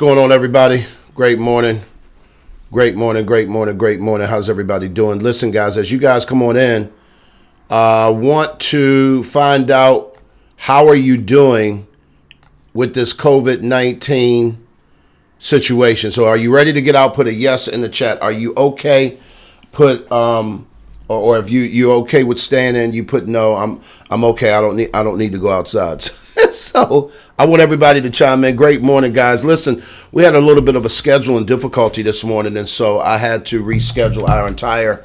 Going on, everybody? Great morning. Great morning, great morning, great morning. How's everybody doing? Listen, guys, as you guys come on in, want to find out how are you doing with this COVID-19 situation. So are you ready to get out? Put a yes in the chat. Are you okay? Put or if you okay with staying in, you put no. I'm okay. I don't need to go outside. So I want everybody to chime in. Great morning, guys. Listen, we had a little bit of a scheduling difficulty this morning, and so I had to reschedule our entire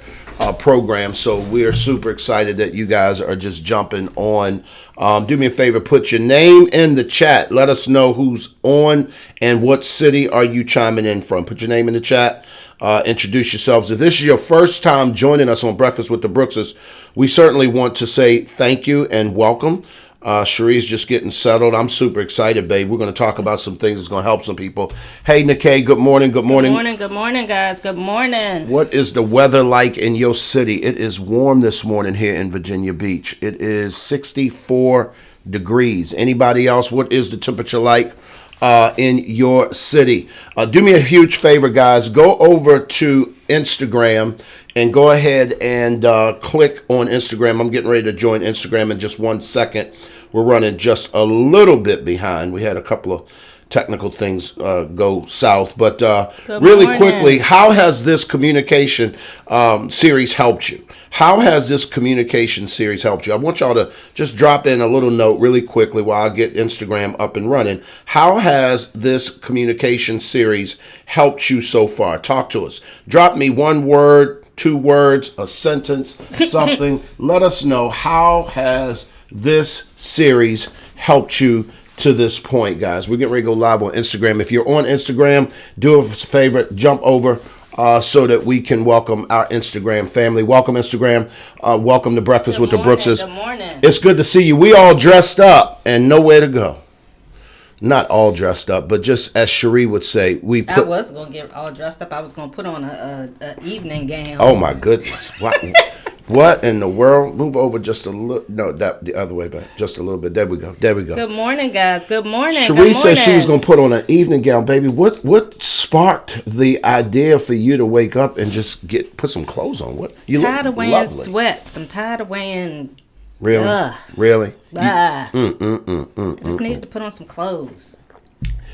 program. So we are super excited that you guys are just jumping on. Do me a favor, put your name in the chat. Let us know who's on and what city are you chiming in from. Put your name in the chat. Introduce yourselves. If this is your first time joining us on Breakfast with the Brookses, we certainly want to say thank you and welcome. Cherie's just getting settled. I'm super excited, babe. We're going to talk about some things that's going to help some people. Hey, Nikkei, good morning. Good morning. Good morning, guys. Good morning. What is the weather like in your city? It is warm this morning here in Virginia Beach. It is 64 degrees. Anybody else? What is the temperature like in your city? Do me a huge favor, guys. Go over to Instagram and go ahead and click on Instagram. I'm getting ready to join Instagram in just 1 second. We're running just a little bit behind. We had a couple of technical things go south. But really quickly, how has this communication series helped you? How has this communication series helped you? I want y'all to just drop in a little note really quickly while I get Instagram up and running. How has this communication series helped you so far? Talk to us. Drop me one word, 2 words, a sentence, something. Let us know, how has this series helped you to this point, guys? We're getting ready to go live on Instagram. If you're on Instagram, do us a favor, jump over so that we can welcome our Instagram family. Welcome, Instagram. Welcome to Breakfast with the Brookses. Good morning. It's good to see you. We all dressed up and nowhere to go. Not all dressed up, but just as Cherie would say, I was going to get all dressed up. I was going to put on a evening gown. Oh, my goodness. What in the world? Move over just a little. No, the other way back. Just a little bit. There we go. Good morning, guys. Good morning. Cherie said she was going to put on an evening gown, baby. What sparked the idea for you to wake up and just put some clothes on? What? You tired of wearing sweats. I'm tired of wearing. Really? Really? I just need to put on some clothes.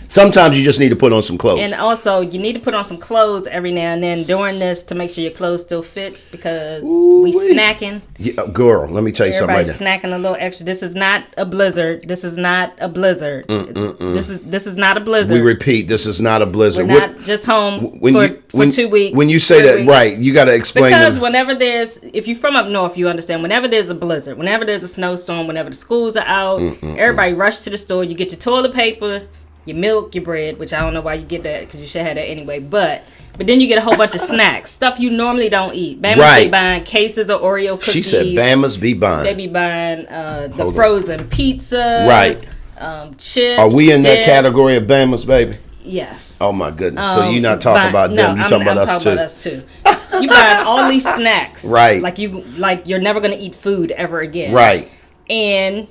Sometimes you just need to put on some clothes. And also, you need to put on some clothes every now and then during this to make sure your clothes still fit, because we snacking. Yeah, girl, let me tell you something right now. Everybody's snacking a little extra. This is not a blizzard. This is not a blizzard. This is not a blizzard. We repeat, this is not a blizzard. We're not just home for 2 weeks. When you say that, right, you got to explain. Because whenever if you're from up north, you understand. Whenever there's a blizzard, whenever there's a snowstorm, whenever the schools are out, everybody rush to the store. You get your toilet paper, your milk, your bread, which I don't know why you get that, because you should have that anyway. But then you get a whole bunch of snacks, stuff you normally don't eat. Bama's be buying cases of Oreo cookies. She said Bama's be buying. They be buying the frozen pizzas. Right. Chips. Are we in that category of Bama's, baby? Yes. Oh my goodness. So you're not talking about them. You're talking about us too. You buying all these snacks. Right. Like you're never going to eat food ever again. Right. And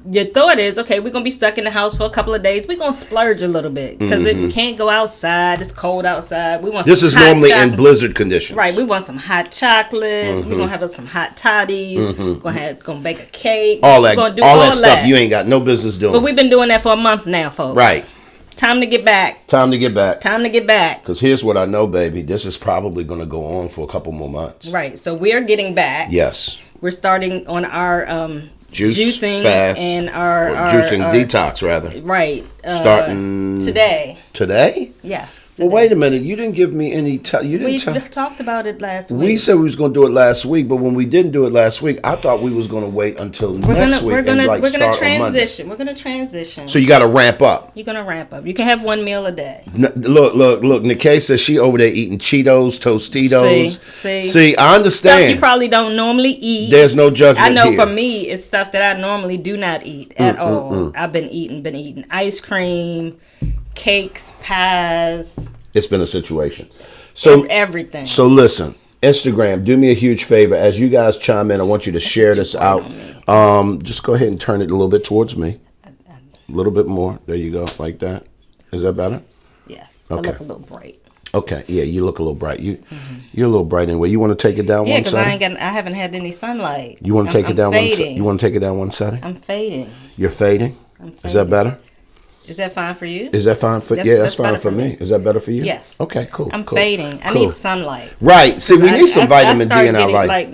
your thought is, okay, we're going to be stuck in the house for a couple of days. We're going to splurge a little bit because we can't go outside. It's cold outside. This is normally in blizzard conditions. Right. We want some hot chocolate. We're going to have some hot toddies. We're going to bake a cake. All that stuff you ain't got no business doing. But we've been doing that for a month now, folks. Right. Time to get back. Because here's what I know, baby. This is probably going to go on for a couple more months. Right. So we're getting back. Yes. We're starting on our juicing fast, and our juicing detox, rather. Right. Starting today. Today? Yes. Today. Well, wait a minute. You didn't give me any. We talked about it last week. We said we was going to do it last week, but when we didn't do it last week, I thought we was going to wait until next week. We're going to transition. We're going to transition. So you got to ramp up. You're going to ramp up. You can have one meal a day. Look. Nikkei says she over there eating Cheetos, Tostitos. See, I understand. Stuff you probably don't normally eat. There's no judgment I know here. For me, it's stuff that I normally do not eat at all. I've been eating ice cream, cakes, pies. It's been a situation. So everything. So listen, Instagram, do me a huge favor. As you guys chime in, I want you to share this out. Just go ahead and turn it a little bit towards me. A little bit more. There you go, like that. Is that better? Yeah. Okay. I look a little bright. Okay, yeah, you look a little bright. You're a little bright anyway. You want to take it down Yeah, one because side? I haven't had any sunlight. You want to take it down one side? fading. You want to take it down one side? I'm fading. You're fading? I'm fading. Is that better? Is that fine for you? Is that fine for that's fine for me. Is that better for you? Yes. Okay, cool. I'm cool, fading. I cool. need sunlight. Right. See, we need some vitamin D in our life. Like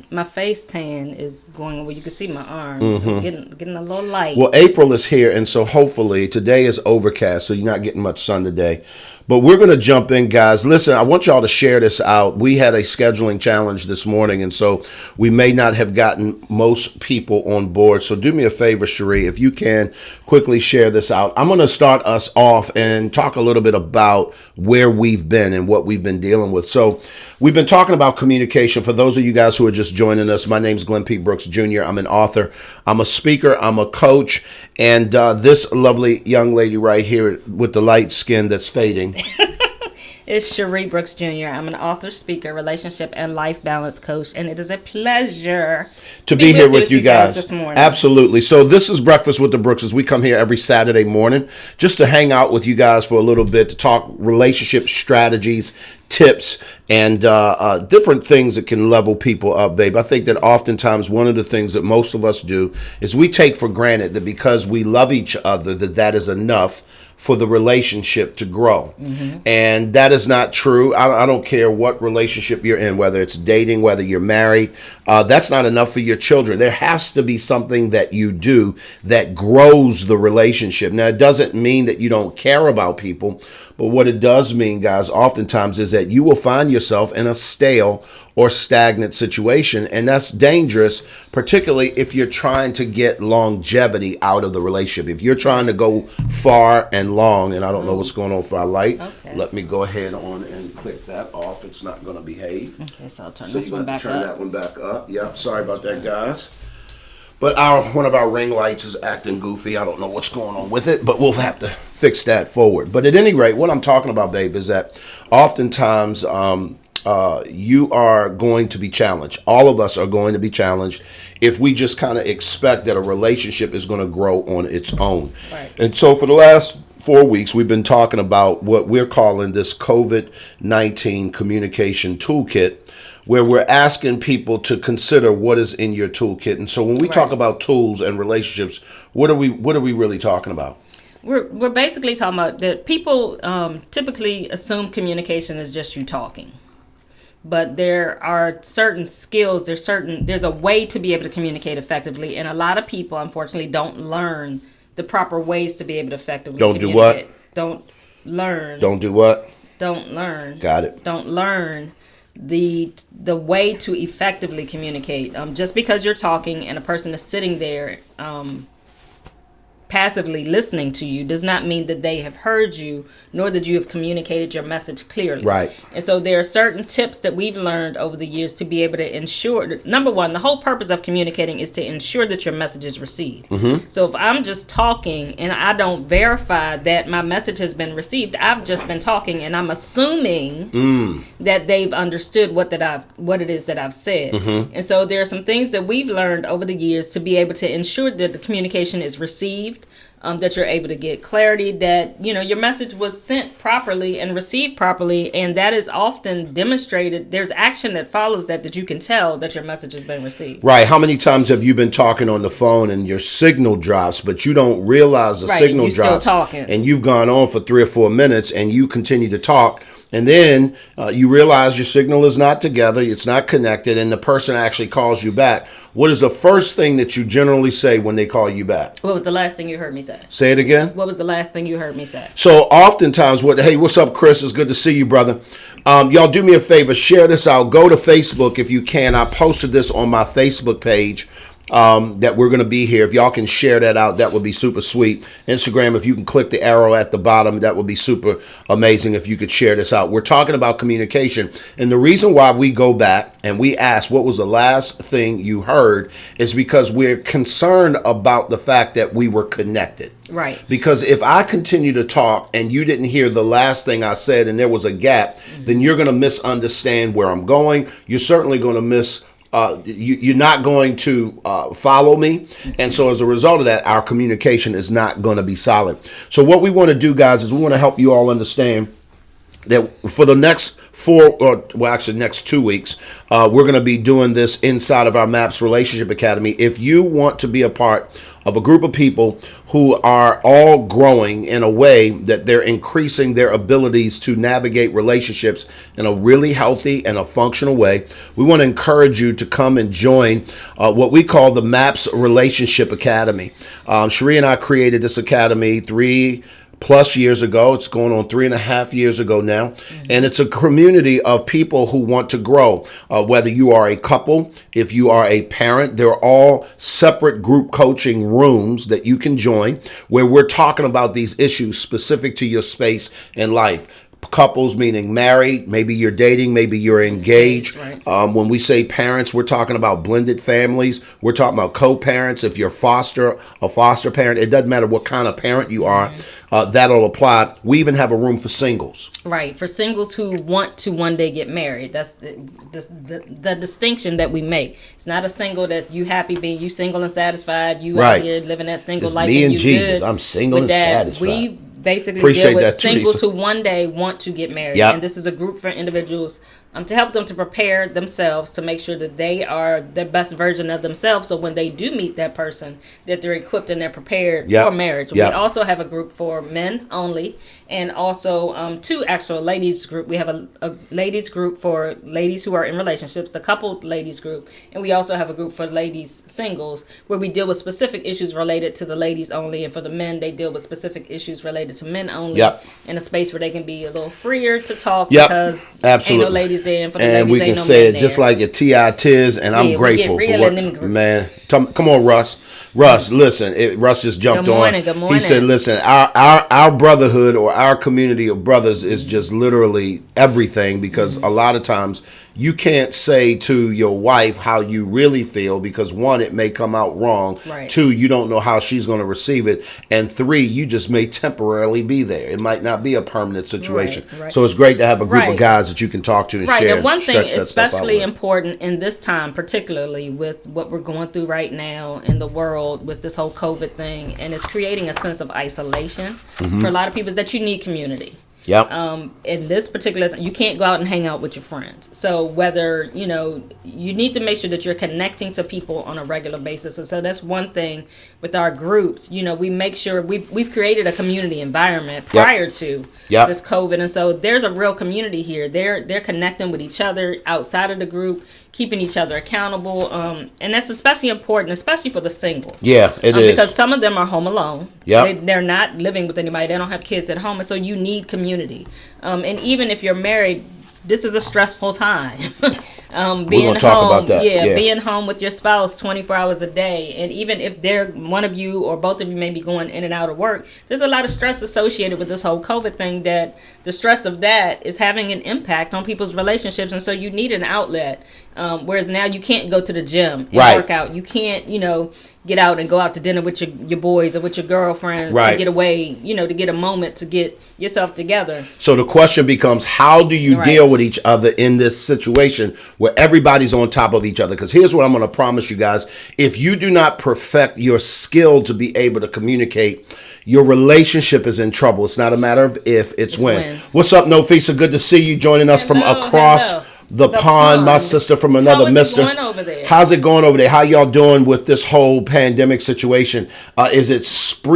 my face tan is going where you can see my arms. Mm-hmm. So getting a little light. Well, April is here, and so hopefully today is overcast, so you're not getting much sun today. But we're going to jump in, guys. Listen, I want y'all to share this out. We had a scheduling challenge this morning, and so we may not have gotten most people on board. So do me a favor, Cherie, if you can quickly share this out. I'm going to start us off and talk a little bit about where we've been and what we've been dealing with. So we've been talking about communication. For those of you guys who are just joining us, my name is Glenn P. Brooks Jr. I'm an author. I'm a speaker. I'm a coach. And this lovely young lady right here with the light skin that's fading. It's Cherie Brooks Jr. I'm an author, speaker, relationship, and life balance coach, and it is a pleasure to be here with you guys this morning. Absolutely. So this is Breakfast with the Brookses. We come here every Saturday morning just to hang out with you guys for a little bit, to talk relationship strategies, tips, and different things that can level people up, babe. I think that oftentimes one of the things that most of us do is we take for granted that because we love each other, that is enough for the relationship to grow. Mm-hmm. And that is not true. I don't care what relationship you're in, whether it's dating, whether you're married, that's not enough for your children. There has to be something that you do that grows the relationship. Now, it doesn't mean that you don't care about people, but what it does mean, guys, oftentimes is that you will find yourself in a stale or stagnant situation. And that's dangerous, particularly if you're trying to get longevity out of the relationship. If you're trying to go far and long, and I don't know what's going on for our light. Okay. Let me go ahead on and click that off. It's not going to behave. Okay, so I'll turn this one back up. Turn that one back up. Yep, sorry about that, guys. But one of our ring lights is acting goofy. I don't know what's going on with it, but we'll have to fix that forward. But at any rate, what I'm talking about, babe, is that oftentimes you are going to be challenged. All of us are going to be challenged if we just kind of expect that a relationship is going to grow on its own. Right. And so for the last 4 weeks, we've been talking about what we're calling this COVID-19 communication toolkit, where we're asking people to consider what is in your toolkit. And so when we talk about tools and relationships, what are we really talking about? We're basically talking about that people typically assume communication is just you talking. But there are certain skills, there's a way to be able to communicate effectively, and a lot of people unfortunately don't learn the proper ways to be able to effectively communicate. Don't learn. Don't do what? Don't learn. Got it. Don't learn the way to effectively communicate. Just because you're talking and a person is sitting there passively listening to you does not mean that they have heard you, nor that you have communicated your message clearly. Right. And so there are certain tips that we've learned over the years to be able to ensure, number one, the whole purpose of communicating is to ensure that your message is received. Mm-hmm. So if I'm just talking and I don't verify that my message has been received, I've just been talking and I'm assuming that they've understood what it is that I've said. Mm-hmm. And so there are some things that we've learned over the years to be able to ensure that the communication is received, that you're able to get clarity, that your message was sent properly and received properly, and that is often demonstrated. There's action that follows that you can tell that your message has been received. Right. How many times have you been talking on the phone and your signal drops, but you don't realize the signal drops, still talking, and you've gone on for 3 or 4 minutes and you continue to talk, and then you realize your signal is not together, it's not connected, and the person actually calls you back. What is the first thing that you generally say when they call you back? What was the last thing you heard me say? Say it again. What was the last thing you heard me say? So oftentimes, hey, what's up, Chris? It's good to see you, brother. Y'all do me a favor, share this out. Go to Facebook if you can. I posted this on my Facebook page. That we're going to be here. If y'all can share that out, that would be super sweet. Instagram, if you can click the arrow at the bottom, that would be super amazing if you could share this out. We're talking about communication. And the reason why we go back and we ask what was the last thing you heard is because we're concerned about the fact that we were connected. Right. Because if I continue to talk and you didn't hear the last thing I said and there was a gap, then you're going to misunderstand where I'm going. You're certainly going to miss you're not going to follow me. And so as a result of that, our communication is not going to be solid. So what we want to do, guys, is we want to help you all understand that for the next next 2 weeks, we're going to be doing this inside of our MAPS Relationship Academy. If you want to be a part of a group of people who are all growing in a way that they're increasing their abilities to navigate relationships in a really healthy and a functional way, we want to encourage you to come and join what we call the MAPS Relationship Academy. Cherie and I created this academy 3+ years ago. It's going on 3.5 years ago now. And it's a community of people who want to grow. Whether you are a couple, if you are a parent, they're all separate group coaching rooms that you can join where we're talking about these issues specific to your space in life. Couples meaning married, maybe you're dating, maybe you're engaged. Right. When we say parents, we're talking about blended families. We're talking about co-parents. If you're a foster parent, it doesn't matter what kind of parent you are, that'll apply. We even have a room for singles. Right, for singles who want to one day get married. That's the distinction that we make. It's not a single that you happy being you single and satisfied. You out here living that single Just life. me and you Jesus. good I'm single and that. satisfied. We basically Appreciate deal with that, singles Teresa. who one day want to get married. Yep. And this is a group for individuals to help them to prepare themselves to make sure that they are their best version of themselves. So when they do meet that person, that they're equipped and they're prepared for marriage. Yep. We also have a group for men only, and also 2 actual ladies group. We have a ladies group for ladies who are in relationships, the coupled ladies group, and we also have a group for ladies singles where we deal with specific issues related to the ladies only, and for the men they deal with specific issues related to men only. In a space where they can be a little freer to talk because ain't no ladies there, and for the and ladies we can ain't no say men it just there. like a T.I. Tiz, and I'm grateful for what, man. Come on, Russ. Listen, Russ just jumped on. Good morning. He said, listen, our brotherhood or our community of brothers is just literally everything, because a lot of times you can't say to your wife how you really feel because 1, it may come out wrong. Right. 2, you don't know how she's going to receive it. And 3, you just may temporarily be there. It might not be a permanent situation. Right. So it's great to have a group of guys that you can talk to and share. And one thing especially important in this time, particularly with what we're going through right now in the world with this whole COVID thing, and it's creating a sense of isolation for a lot of people, is that you need community. In this particular you can't go out and hang out with your friends. So whether, you need to make sure that you're connecting to people on a regular basis. And so that's one thing with our groups. We make sure we've created a community environment prior to this COVID. And so there's a real community here. They're connecting with each other outside of the group, keeping each other accountable. And that's especially important, especially for the singles. Yeah, it is. Because some of them are home alone. They're not living with anybody. They don't have kids at home. And so you need community. And even if you're married, this is a stressful time. Being talk about that. Being home with your spouse 24 hours a day. And even if one of you or both of you may be going in and out of work, there's a lot of stress associated with this whole COVID thing, that the stress of that is having an impact on people's relationships. And so you need an outlet. Whereas now you can't go to the gym and work out. You can't, get out and go out to dinner with your boys or with your girlfriends to get away, to get a moment to get yourself together. So the question becomes, how do you deal with each other in this situation where everybody's on top of each other? Because here's what I'm going to promise you guys. If you do not perfect your skill to be able to communicate, your relationship is in trouble. It's not a matter of if, it's when. What's up, Nofisa? Good to see you joining us from across the pond. My sister from another mister. How's it going over there? How's it going over there? How y'all doing with this whole pandemic situation? Is it Spreezy?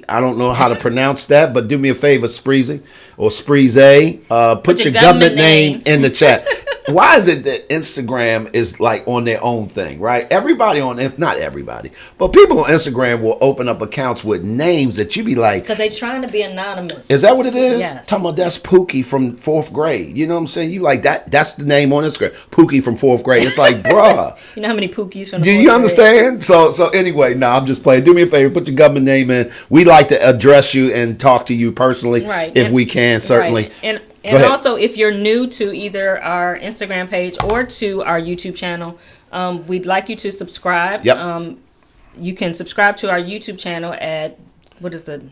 I don't know how to pronounce that, but do me a favor, Spreezy or Spreezy. Put your government name in the chat. Why is it that Instagram is like on their own thing, right? Everybody not everybody, but people on Instagram will open up accounts with names that you be like, because they're trying to be anonymous. Is that what it is? Yes. Talking about that's Pookie from 4th grade. You know what I'm saying? You like that? That's the name on Instagram. Pookie from 4th grade. It's like, bruh. You know how many Pookies from the Do 4th you grade? understand? So anyway, I'm just playing. Do me a favor, put your government name in. We like to address you and talk to you personally, if we can, certainly. Right. And also, if you're new to either our Instagram page or to our YouTube channel, we'd like you to subscribe. You can subscribe to our YouTube channel at, what is the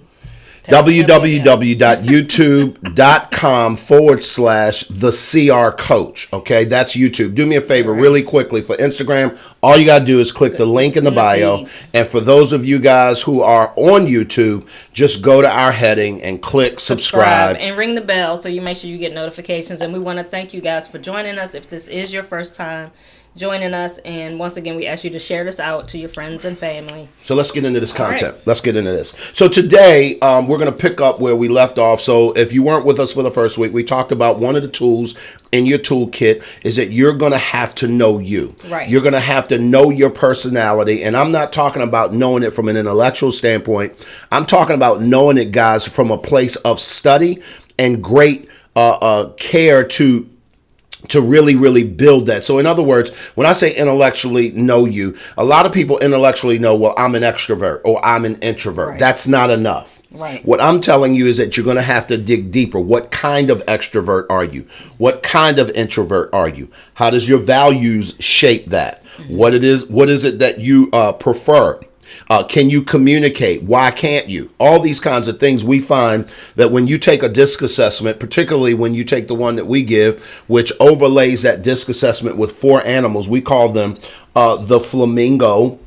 www.youtube.com/the CR coach. Okay, that's YouTube. Do me a favor really quickly for Instagram. All you got to do is click the link in the bio. And for those of you guys who are on YouTube, just go to our heading and click subscribe. And ring the bell so you make sure you get notifications. And we want to thank you guys for joining us. If this is your first time joining us, and once again we ask you to share this out to your friends and family. So let's get into this content. Let's get into this. So today we're going to pick up where we left off. So if you weren't with us for the first week, we talked about one of the tools in your toolkit is that you're going to have to know you. Right. You're going to have to know your personality. And I'm not talking about knowing it from an intellectual standpoint. I'm talking about knowing it, guys, from a place of study and great care to really build that. So in other words, when I say intellectually know you, a lot of people intellectually know, well, I'm an extrovert or I'm an introvert. Right. That's not enough. Right. What I'm telling you is that you're going to have to dig deeper. What kind of extrovert are you? What kind of introvert are you? How does your values shape that? Mm-hmm. What is it that you prefer? Can you communicate? Why can't you? All these kinds of things. We find that when you take a DISC assessment, particularly when you take the one that we give, which overlays that DISC assessment with 4 animals, we call them the flamingo,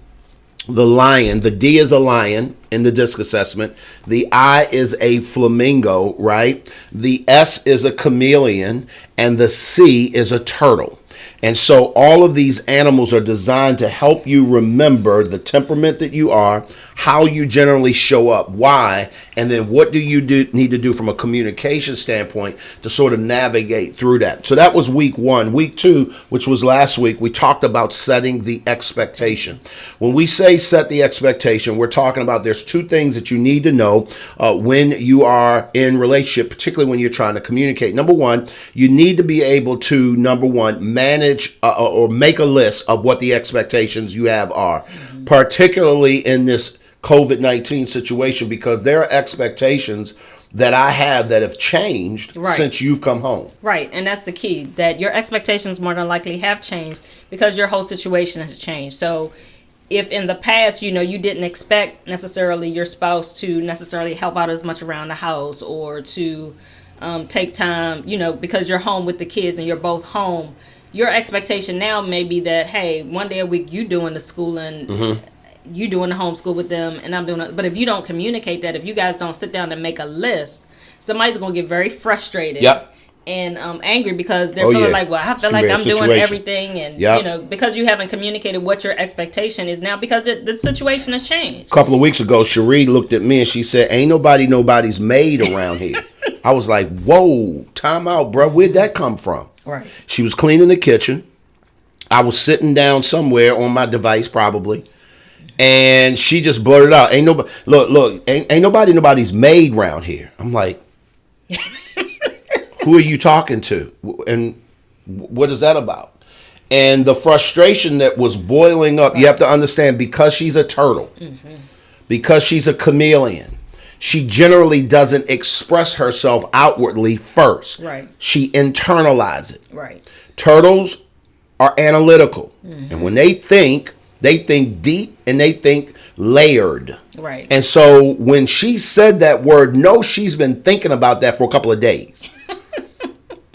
the lion. The D is a lion in the DISC assessment. The I is a flamingo, right? The S is a chameleon, and the C is a turtle. And so all of these animals are designed to help you remember the temperament that you are, how you generally show up, why, and then what do you need to do from a communication standpoint to sort of navigate through that. So that was week 1. Week 2, which was last week, we talked about setting the expectation. When we say set the expectation, we're talking about there's 2 things that you need to know when you are in relationship, particularly when you're trying to communicate. Number 1, you need to be able to, manage or make a list of what the expectations you have are, particularly in this COVID-19 situation, because there are expectations that I have that have changed since you've come home. Right, and that's the key, that your expectations more than likely have changed because your whole situation has changed. So if in the past, you didn't expect necessarily your spouse to necessarily help out as much around the house or to take time, because you're home with the kids and you're both home, your expectation now may be that, hey, one day a week you doing the schooling, you doing the homeschool with them, and I'm doing it. But if you don't communicate that, if you guys don't sit down and make a list, somebody's going to get very frustrated and angry because they're feeling like, well, I feel like I'm doing everything. And, because you haven't communicated what your expectation is now because the situation has changed. A couple of weeks ago, Cherie looked at me and she said, ain't nobody's maid around here. I was like, whoa, time out, bro. Where'd that come from? Right. She was cleaning the kitchen. I was sitting down somewhere on my device probably. And she just blurted out, ain't nobody's maid around here. I'm like, who are you talking to? And what is that about? And the frustration that was boiling up, you have to understand, because she's a turtle, because she's a chameleon, she generally doesn't express herself outwardly first. Right. She internalizes it. Right. Turtles are analytical. And when they think deep and they think layered. Right. And so when she said that word, she's been thinking about that for a couple of days.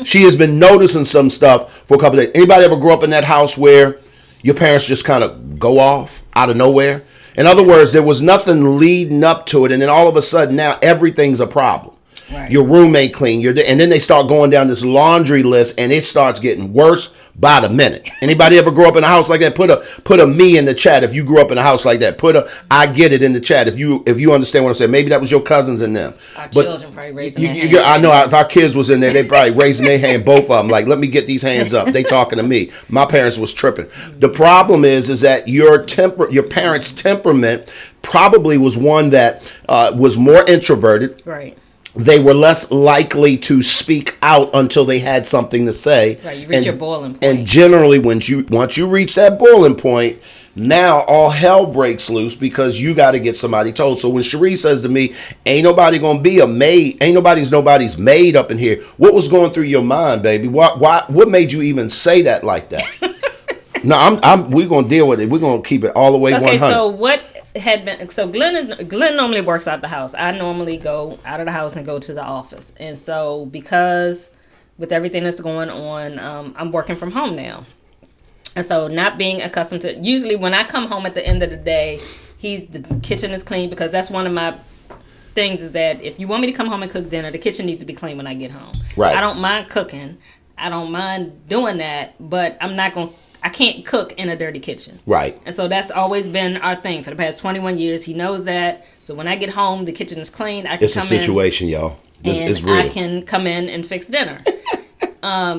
She has been noticing some stuff for a couple of days. Anybody ever grew up in that house where your parents just kind of go off out of nowhere? In other words, there was nothing leading up to it, and then all of a sudden now everything's a problem. Right. Your room ain't clean, and then they start going down this laundry list, and it starts getting worse by the minute. Anybody ever grow up in a house like that? Put a me in the chat if you grew up in a house like that. Put a I get it in the chat if you understand what I'm saying. Maybe that was your cousins and them. Our children probably raising their hands. I know if our kids was in there, they probably raising their hand, both of them. Like, let me get these hands up. They talking to me. My parents was tripping. The problem is that your parents' temperament probably was one that was more introverted. Right. They were less likely to speak out until they had something to say. Right, you reach your boiling point. And generally, once you reach that boiling point, now all hell breaks loose because you got to get somebody told. So when Cherie says to me, ain't nobody going to be a maid, ain't nobody's maid up in here, what was going through your mind, baby? What made you even say that like that? No, we're going to deal with it. We're going to keep it all the way 100. Okay, so what had been, so Glenn normally works out the house. I normally go out of the house and go to the office. And so because with everything that's going on, I'm working from home now. And so not being accustomed to, usually when I come home at the end of the day, the kitchen is clean, because that's one of my things is that if you want me to come home and cook dinner, the kitchen needs to be clean when I get home. Right. I don't mind cooking. I don't mind doing that, but I can't cook in a dirty kitchen. Right. And so that's always been our thing for the past 21 years. He knows that. So when I get home, the kitchen is clean. I can it's a situation, y'all. This is real. I can come in and fix dinner.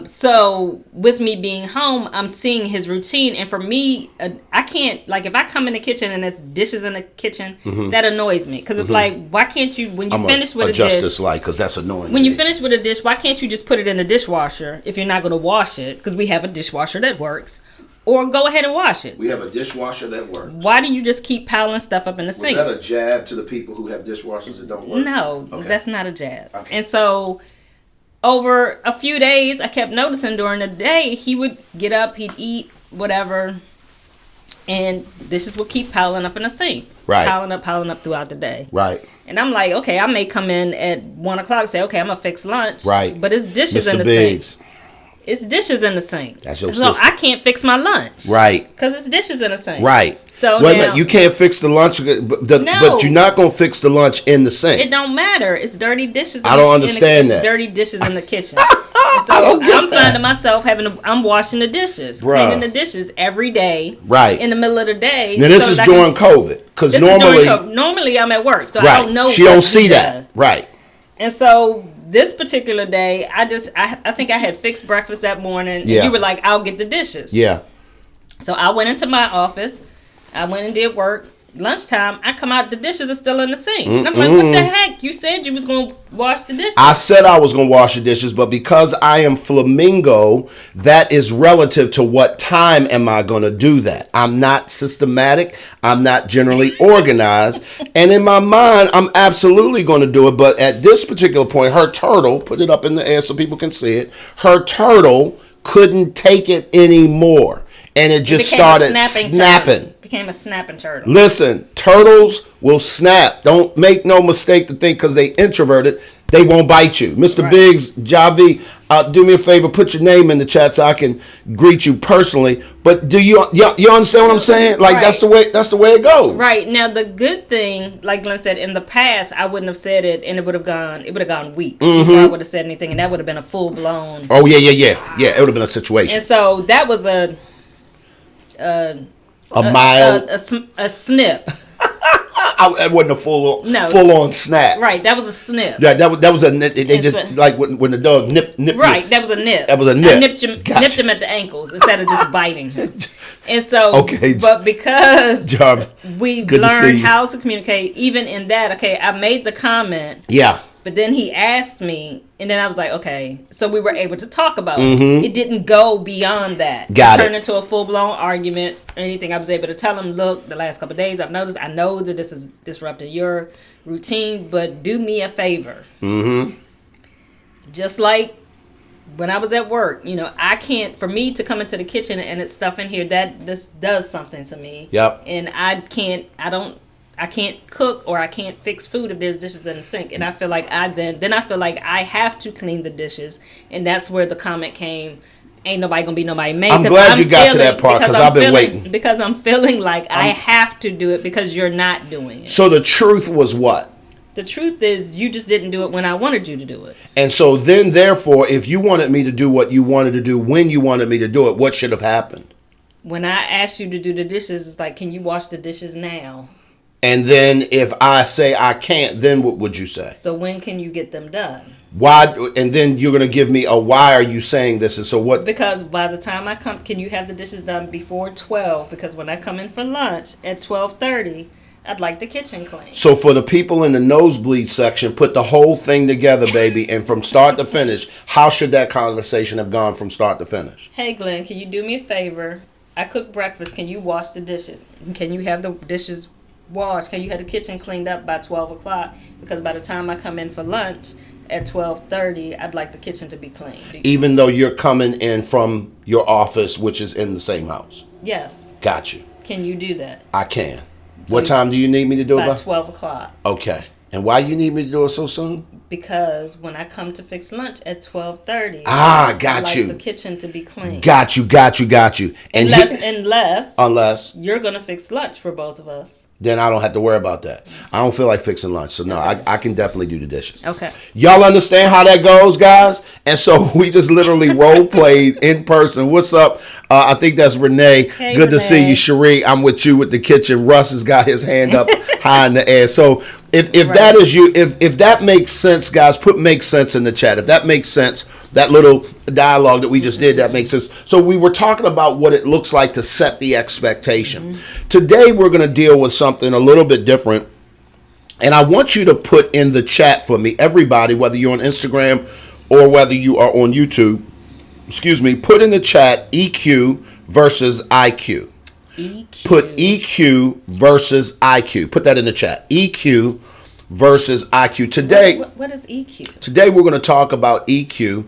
So with me being home, I'm seeing his routine. And for me, I can't, like, if I come in the kitchen and there's dishes in the kitchen, that annoys me. Because it's like, why can't you, when you finish with a dish. Judiciously, because that's annoying. When you finish with a dish, why can't you just put it in the dishwasher if you're not going to wash it? Because we have a dishwasher that works. Or go ahead and wash it. We have a dishwasher that works. Why do you just keep piling stuff up in the sink? Was that a jab to the people who have dishwashers that don't work? No, okay. That's not a jab. Okay. And so over a few days, I kept noticing during the day, he would get up, he'd eat, whatever, and dishes would keep piling up in the sink. Right. Piling up throughout the day. Right. And I'm like, okay, I may come in at 1 o'clock and say, okay, I'm going to fix lunch. Right. But it's dishes Mr. in the Biggs. sink. It's dishes in the sink. That's your so sister. I can't fix my lunch. Right. Because it's dishes in the sink. Right. So wait a now, minute, you can't fix the lunch, but you're not going to fix the lunch in the sink. It don't matter. It's dirty dishes. I don't understand that. Dirty dishes in the kitchen. So I'm finding myself I'm washing the dishes, Bruh. cleaning the dishes every day. Right. In the middle of the day. Now this is during COVID, because normally I'm at work, so right. I don't know. She don't see that. Right. And so this particular day, I think I had fixed breakfast that morning, and you were like, "I'll get the dishes." Yeah. So I went into my office. I went and did work. Lunchtime, I come out, the dishes are still in the sink. And I'm like, what the heck? You said you was going to wash the dishes. I said I was going to wash the dishes, but because I am flamingo, that is relative to what time am I going to do that. I'm not systematic. I'm not generally organized. And in my mind, I'm absolutely going to do it. But at this particular point, her turtle, put it up in the air so people can see it, her turtle couldn't take it anymore. And it just started snapping. Became a snapping turtle. Listen, turtles will snap. Don't make no mistake to think because they introverted, they won't bite you. Mr. Right. Biggs, Javi, do me a favor, put your name in the chat so I can greet you personally. But do you understand what I'm saying? Like right. that's the way it goes. Right. Now the good thing, like Glenn said, in the past I wouldn't have said it and it would have gone weeks before I would have said anything, and that would have been a full blown. Oh yeah. Yeah, it would have been a situation. And so that was a snip. It wasn't a full on snap. Right, that was a snip. Yeah, that was a nip. They just like when the dog nip. Right, you. that was a nip. That was a nip. I nipped him at the ankles instead of just biting him. And so, but because we learned how to communicate, even in that, I made the comment. Yeah. But then he asked me, and then I was like, okay. So we were able to talk about it. It didn't go beyond that. It turned into a full-blown argument or anything. I was able to tell him, look, the last couple of days I know that this is disrupting your routine, but do me a favor. Just like when I was at work, I can't, for me to come into the kitchen and it's stuff in here, this does something to me. Yep. And I can't cook or I can't fix food if there's dishes in the sink. And I feel like I feel like I have to clean the dishes. And that's where the comment came, ain't nobody gonna be nobody made. I'm glad you got to that part because I've been waiting. Because I'm feeling like I have to do it because you're not doing it. So the truth was what? The truth is you just didn't do it when I wanted you to do it. And so then therefore, if you wanted me to do what you wanted to do when you wanted me to do it, what should have happened? When I asked you to do the dishes, it's like, can you wash the dishes now? And then if I say I can't, then what would you say? So when can you get them done? Why? And then you're going to give me a why are you saying this? And so what? Because by the time I come, can you have the dishes done before 12? Because when I come in for lunch at 12:30, I'd like the kitchen clean. So for the people in the nosebleed section, put the whole thing together, baby. And from start to finish, how should that conversation have gone from start to finish? Hey, Glenn, can you do me a favor? I cooked breakfast. Can you wash the dishes? Can you have the dishes washed? Can you have the kitchen cleaned up by 12 o'clock? Because by the time I come in for lunch at 12:30, I'd like the kitchen to be clean. Even though you're coming in from your office, which is in the same house? Yes. Got you. Can you do that? I can. What time do you need me to do it by by? 12 o'clock. Okay. And why you need me to do it so soon? Because when I come to fix lunch at 12:30, got I like you. the kitchen to be clean. Got you. And Unless you're gonna fix lunch for both of us. Then I don't have to worry about that. I don't feel like fixing lunch. So, no, I can definitely do the dishes. Okay. Y'all understand how that goes, guys? And so we just literally role played in person. What's up? I think that's Renee. Hey, Good to Renee. see you, Cherie. I'm with you with the kitchen. Russ has got his hand up high in the air. So if that is you, if that makes sense, guys, put "makes sense" in the chat. If that makes sense, that little dialogue that we just did, that makes sense. So we were talking about what it looks like to set the expectation. Today we're going to deal with something a little bit different. And I want you to put in the chat for me, everybody, whether you're on Instagram or whether you are on YouTube, put in the chat EQ versus IQ. EQ. Put EQ versus IQ. Put that in the chat. EQ versus IQ. Today, what is EQ? Today we're going to talk about EQ.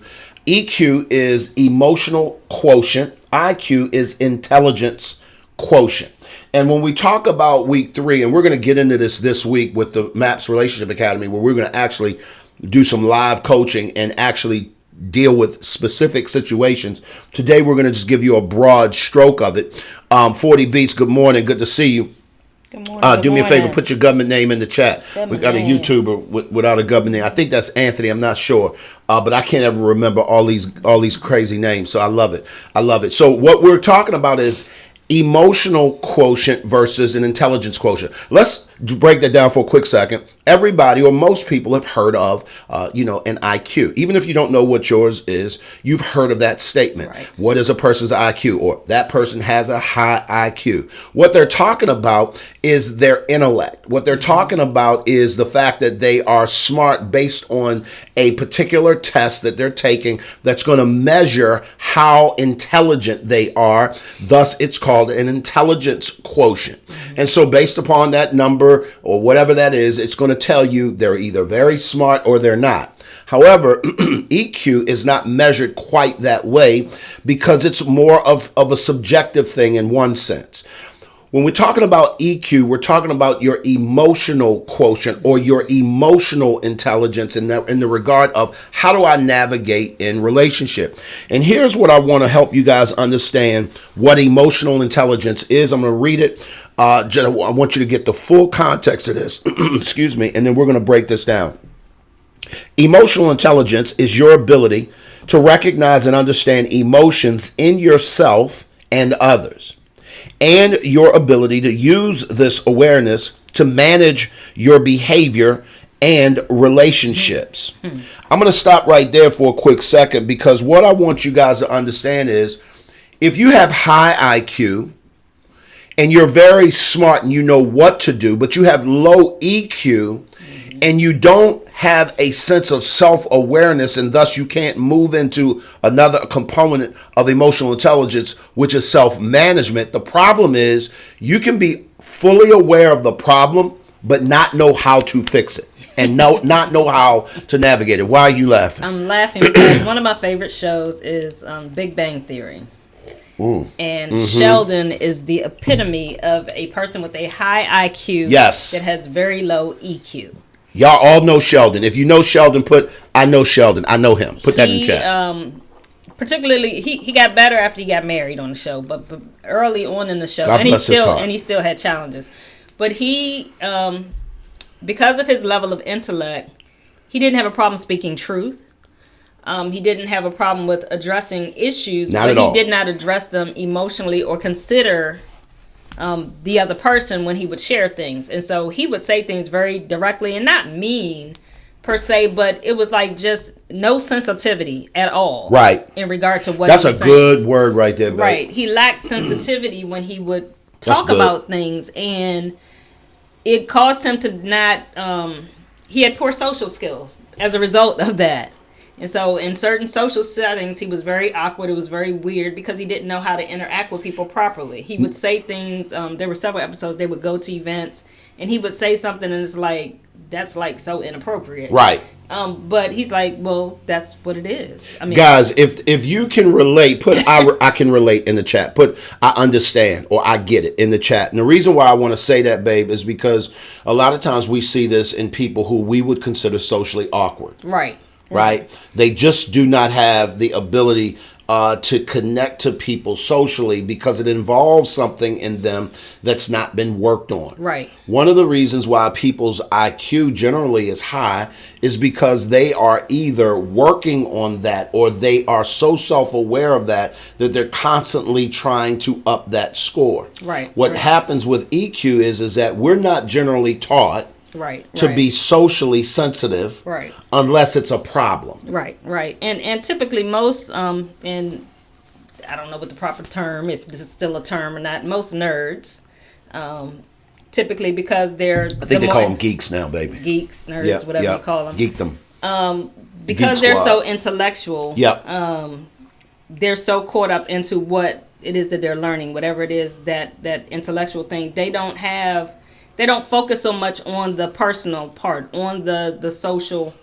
EQ is emotional quotient. IQ is intelligence quotient. And when we talk about week 3, and we're going to get into this week with the MAPS Relationship Academy, where we're going to actually do some live coaching and actually deal with specific situations. Today we're going to just give you a broad stroke of it. 40 Beats, good morning. Good to see you. Good morning. Do me a favor, put your government name in the chat. Government We got a name. YouTuber without a government name. I think that's Anthony. I'm not sure, but I can't ever remember all these crazy names. So I love it. So what we're talking about is emotional quotient versus an intelligence quotient. Let's break that down for a quick second. Everybody or most people have heard of, an IQ. Even if you don't know what yours is, you've heard of that statement. Right. What is a person's IQ? Or that person has a high IQ. What they're talking about is their intellect. What they're talking about is the fact that they are smart based on a particular test that they're taking that's going to measure how intelligent they are. Thus, it's called an intelligence quotient. And so based upon that number or whatever that is, it's going to tell you they're either very smart or they're not. However, EQ is not measured quite that way because it's more of a subjective thing in one sense. When we're talking about EQ, we're talking about your emotional quotient or your emotional intelligence in the regard of how do I navigate in relationship. And here's what I want to help you guys understand what emotional intelligence is. I'm going to read it. I want you to get the full context of this, and then we're going to break this down. Emotional intelligence is your ability to recognize and understand emotions in yourself and others, and your ability to use this awareness to manage your behavior and relationships. I'm going to stop right there for a quick second because what I want you guys to understand is if you have high IQ and you're very smart and you know what to do, but you have low EQ and you don't have a sense of self-awareness and thus you can't move into another component of emotional intelligence, which is self-management. The problem is you can be fully aware of the problem, but not know how to fix it and not know how to navigate it. Why are you laughing? I'm laughing because one of my favorite shows is Big Bang Theory. And Sheldon is the epitome of a person with a high IQ that has very low EQ. Y'all all know Sheldon. If you know Sheldon, I know Sheldon. I know him. Put that in the chat. Particularly, he got better after he got married on the show, but early on in the show, God bless his heart. he still had challenges. But he, because of his level of intellect, he didn't have a problem speaking truth. He didn't have a problem with addressing issues, but he did not address them emotionally or consider the other person when he would share things. And so he would say things very directly and not mean per se, but it was like just no sensitivity at all. Right. In regard to what That's he was a saying. good word right there, babe. Right. He lacked sensitivity when he would talk about things, and it caused him to not, he had poor social skills as a result of that. And so in certain social settings, he was very awkward. It was very weird because he didn't know how to interact with people properly. He would say things. There were several episodes. They would go to events and he would say something and it's like, that's like so inappropriate. Right. But he's like, well, that's what it is. I mean, guys, if you can relate, put I can relate in the chat. Put I understand or I get it in the chat. And the reason why I want to say that, babe, is because a lot of times we see this in people who we would consider socially awkward. Right? They just do not have the ability to connect to people socially because it involves something in them that's not been worked on. Right. One of the reasons why people's IQ generally is high is because they are either working on that or they are so self-aware of that they're constantly trying to up that score. Right. What happens with EQ is that we're not generally taught to be socially sensitive, unless it's a problem. Right. And typically most, and I don't know what the proper term, if this is still a term or not, most nerds, typically because they're... I think they call them geeks now, baby. Geeks, nerds, whatever you call them. Geek them. Because they're so intellectual, Yep. They're so caught up into what it is that they're learning, whatever it is, that intellectual thing, they don't focus so much on the personal part, on the social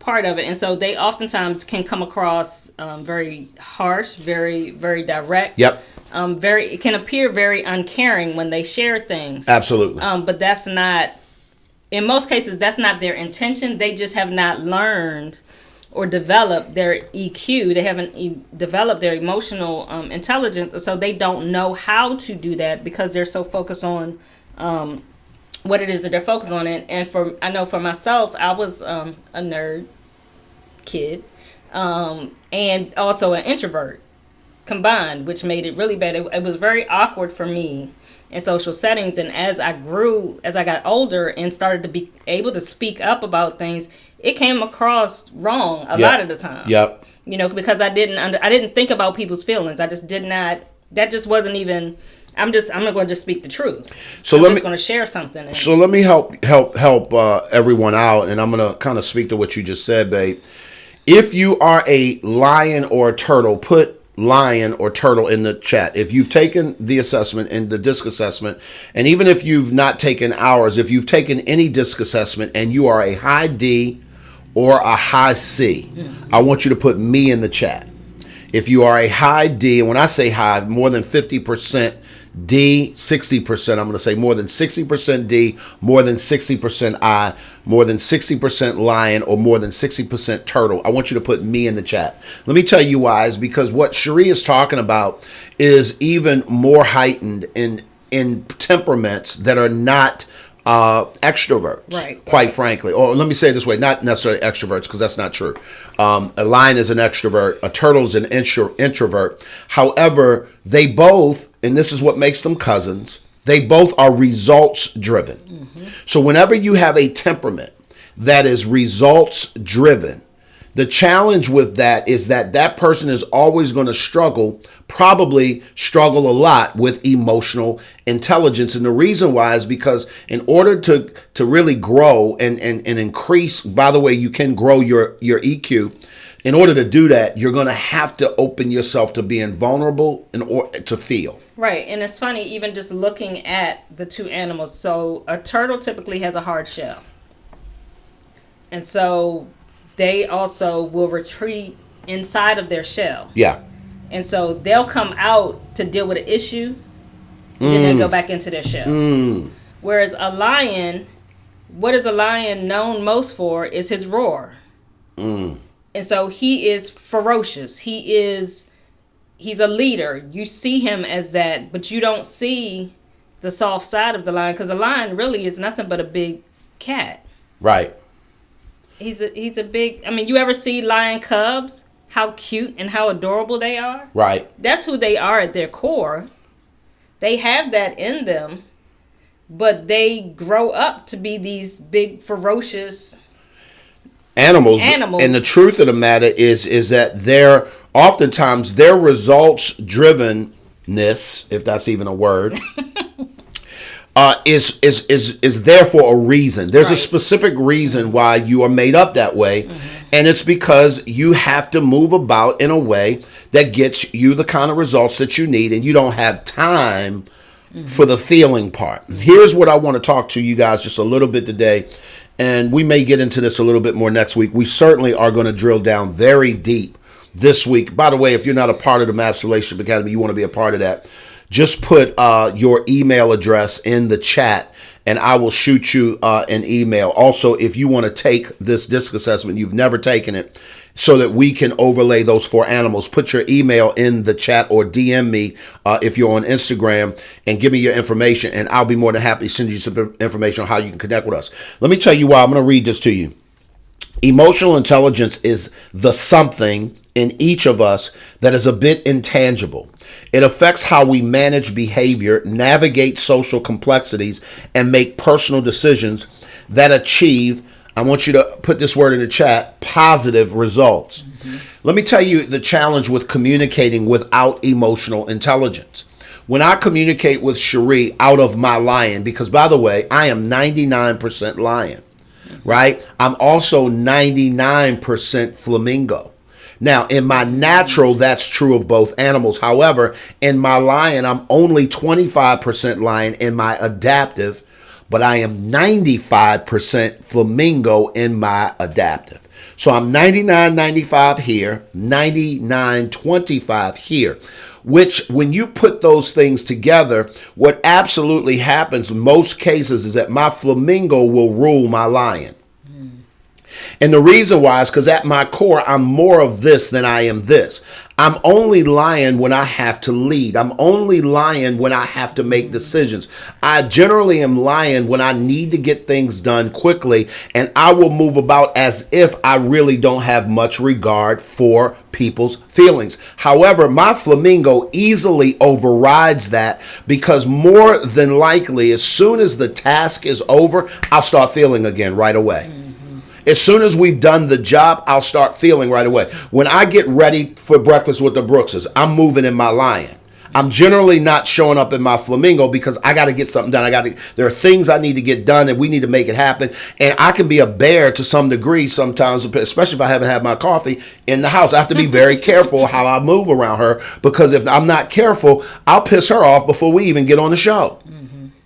part of it. And so they oftentimes can come across very harsh, very, very direct. Yep. It can appear very uncaring when they share things. Absolutely. But that's not, in most cases, that's not their intention. They just have not learned or developed their EQ. They haven't developed their emotional intelligence. So they don't know how to do that because they're so focused on what it is that they're focused on. And I know for myself, I was a nerd kid and also an introvert combined, which made it really bad. It was very awkward for me in social settings. And as I got older and started to be able to speak up about things, it came across wrong a lot of the time. Yep. Because I didn't think about people's feelings. I just did not. That just wasn't even. I'm not going to just speak the truth. I'm just going to share something. So let me help everyone out, and I'm going to kind of speak to what you just said, babe. If you are a lion or a turtle, put lion or turtle in the chat. If you've taken the assessment and the DISC assessment, and even if you've not taken ours, if you've taken any DISC assessment and you are a high D or a high C, I want you to put me in the chat. If you are a high D, and when I say high, more than 50% D, 60%, I'm going to say more than 60% D, more than 60% I, more than 60% lion, or more than 60% turtle. I want you to put me in the chat. Let me tell you why. Is because what Cherie is talking about is even more heightened in temperaments that are not extroverts, quite frankly. Or let me say it this way, not necessarily extroverts, because that's not true. A lion is an extrovert, a turtle is an introvert. However, they both, and this is what makes them cousins, they both are results driven. Mm-hmm. So whenever you have a temperament that is results driven, the challenge with that is that person is always going to probably struggle a lot with emotional intelligence. And the reason why is because in order to really grow and increase, by the way, you can grow your EQ. In order to do that, you're going to have to open yourself to being vulnerable in order to feel. Right. And it's funny, even just looking at the two animals. So a turtle typically has a hard shell. And so they also will retreat inside of their shell. Yeah. And so they'll come out to deal with an issue, and then they'll go back into their shell. Whereas a lion, what is a lion known most for is his roar. And so he is ferocious. He's a leader. You see him as that, but you don't see the soft side of the lion, because a lion really is nothing but a big cat. Right. He's a big, I mean, you ever see lion cubs? How cute and how adorable they are? Right. That's who they are at their core. They have that in them, but they grow up to be these big, ferocious animals. And the truth of the matter is that oftentimes their results drivenness, if that's even a word, is there for a reason. There's a specific reason why you are made up that way. And it's because you have to move about in a way that gets you the kind of results that you need, and you don't have time for the feeling part. Here's what I want to talk to you guys just a little bit today. and we may get into this a little bit more next week. We certainly are going to drill down very deep this week. By the way, if you're not a part of the MAPS Relationship Academy, you want to be a part of that, just put your email address in the chat and I will shoot you an email. Also, if you want to take this DISC assessment, you've never taken it, so that we can overlay those 4 animals, put your email in the chat or DM me if you're on Instagram and give me your information, and I'll be more than happy to send you some information on how you can connect with us. Let me tell you why. I'm going to read this to you. Emotional intelligence is the something in each of us that is a bit intangible. It affects how we manage behavior, navigate social complexities, and make personal decisions that achieve, I want you to put this word in the chat, positive results. Let me tell you the challenge with communicating without emotional intelligence. When I communicate with Cherie out of my lion, because by the way, I am 99% lion, right? I'm also 99% flamingo. Now, in my natural, that's true of both animals. However, in my lion, I'm only 25% lion in my adaptive, but I am 95% flamingo in my adaptive. So I'm 99-95 here, 99-25 here, which when you put those things together, what absolutely happens in most cases is that my flamingo will rule my lion. And the reason why is because at my core, I'm more of this than I am this. I'm only lion when I have to lead. I'm only lion when I have to make decisions. I generally am lion when I need to get things done quickly, and I will move about as if I really don't have much regard for people's feelings. However, my flamingo easily overrides that, because more than likely, as soon as the task is over, I'll start feeling again right away. As soon as we've done the job, I'll start feeling right away. When I get ready for breakfast with the Brookses, I'm moving in my lion. I'm generally not showing up in my flamingo because I got to get something done. There are things I need to get done and we need to make it happen. And I can be a bear to some degree sometimes, especially if I haven't had my coffee in the house. I have to be very careful how I move around her, because if I'm not careful, I'll piss her off before we even get on the show.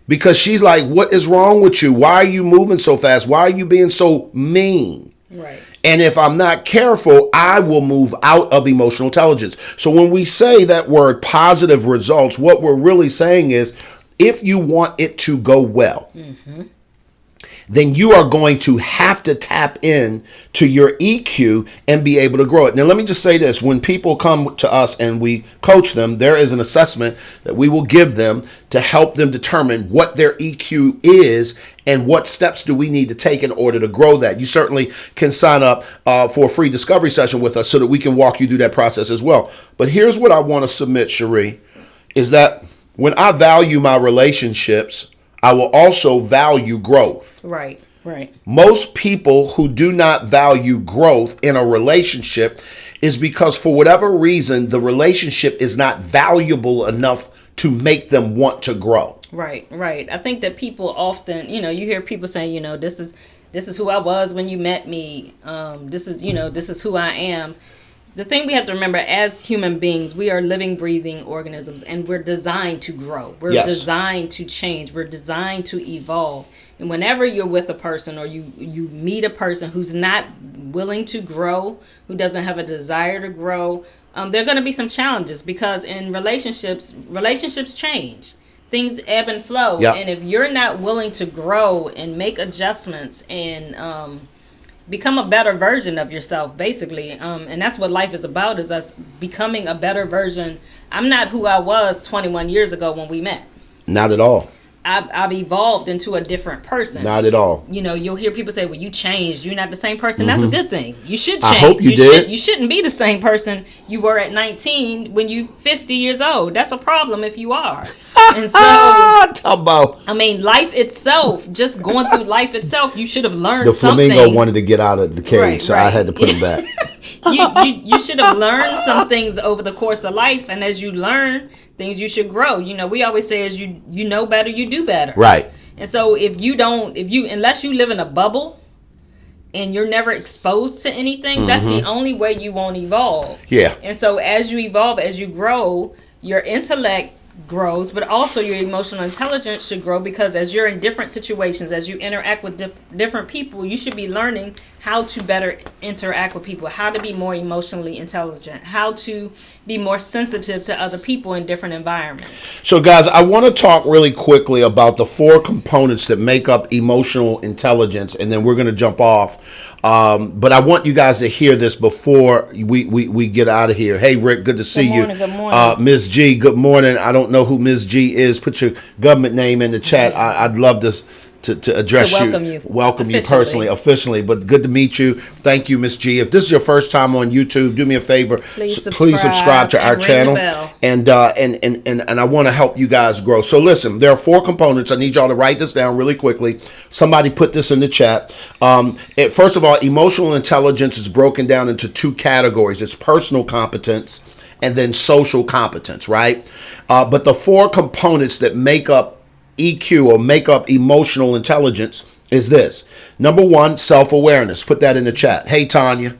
Because she's like, what is wrong with you? Why are you moving so fast? Why are you being so mean? Right. And if I'm not careful, I will move out of emotional intelligence. So when we say that word positive results, what we're really saying is, if you want it to go well, then you are going to have to tap in to your EQ and be able to grow it. Now, let me just say this. When people come to us and we coach them, there is an assessment that we will give them to help them determine what their EQ is and what steps do we need to take in order to grow that. You certainly can sign up for a free discovery session with us so that we can walk you through that process as well. But here's what I want to submit, Cherie, is that when I value my relationships, I will also value growth. Right. Most people who do not value growth in a relationship is because for whatever reason, the relationship is not valuable enough to make them want to grow. Right. I think that people often, you hear people saying, this is who I was when you met me. This is who I am. The thing we have to remember, as human beings, we are living, breathing organisms, and we're designed to grow. We're designed to change. We're designed to evolve. And whenever you're with a person or you meet a person who's not willing to grow, who doesn't have a desire to grow, there are going to be some challenges, because in relationships change. Things ebb and flow. Yep. And if you're not willing to grow and make adjustments and become a better version of yourself, basically. And that's what life is about, is us becoming a better version. I'm not who I was 21 years ago when we met. Not at all. I've evolved into a different person. Not at all. You'll hear people say, well, you changed. You're not the same person. That's a good thing. You should change. I hope you did. You shouldn't be the same person you were at 19 when you're 50 years old. That's a problem if you are. And so, life itself, just going through life itself, you should have learned something. The flamingo wanted to get out of the cage, so I had to put him back. You should have learned some things over the course of life, and as you learn things, you should grow. We always say, as you know better, you do better. Right. And so unless you live in a bubble and you're never exposed to anything, that's the only way you won't evolve. Yeah. And so as you evolve, as you grow, your intellect grows, but also your emotional intelligence should grow, because as you're in different situations, as you interact with different people, you should be learning how to better interact with people, how to be more emotionally intelligent, how to be more sensitive to other people in different environments. So, guys, I want to talk really quickly about the 4 components that make up emotional intelligence, and then we're going to jump off. But I want you guys to hear this before we get out of here. Hey, Rick, good to see you. Good morning. Ms. G, good morning. I don't know who Ms. G is. Put your government name in the chat. I'd love to address welcome you personally, officially. But good to meet you. Thank you, Miss G. If this is your first time on YouTube, do me a favor. Please subscribe to our channel. And I want to help you guys grow. So listen, there are 4 components. I need y'all to write this down really quickly. Somebody put this in the chat. First of all, emotional intelligence is broken down into 2 categories. It's personal competence and then social competence, right? But the 4 components that make up EQ, or make up emotional intelligence, is this. Number 1, self-awareness. Put that in the chat. Hey, Tanya.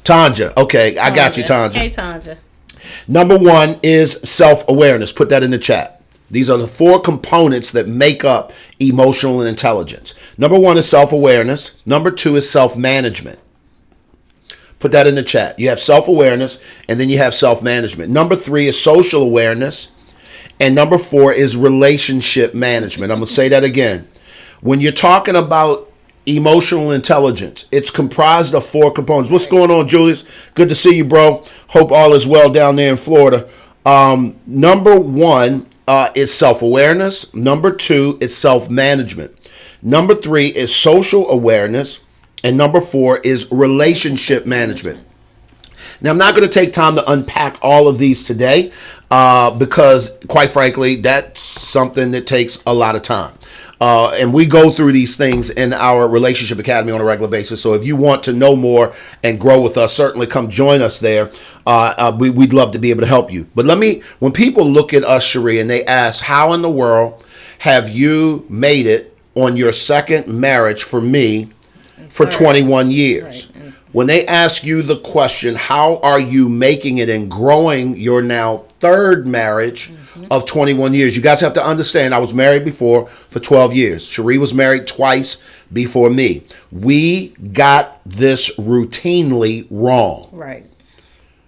Okay, I got you, Tanya. Hey, Tanya. Number 1 is self-awareness. Put that in the chat. These are the 4 components that make up emotional intelligence. Number 1 is self-awareness. Number 2 is self-management. Put that in the chat. You have self-awareness, and then you have self-management. Number 3 is social awareness. And number 4 is relationship management. I'm going to say that again. When you're talking about emotional intelligence, it's comprised of 4 components. What's going on, Julius? Good to see you, bro. Hope all is well down there in Florida. Number 1 is self-awareness. Number 2 is self-management. Number 3 is social awareness. And number 4 is relationship management. Now, I'm not going to take time to unpack all of these today because, quite frankly, that's something that takes a lot of time. And we go through these things in our Relationship Academy on a regular basis. So if you want to know more and grow with us, certainly come join us there. We'd love to be able to help you. But when people look at us, Cherie, and they ask, how in the world have you made it on your second marriage for me for 21 years? Right. When they ask you the question, how are you making it and growing your now 3rd marriage of 21 years? You guys have to understand, I was married before for 12 years. Cherie was married twice before me. We got this routinely wrong. Right.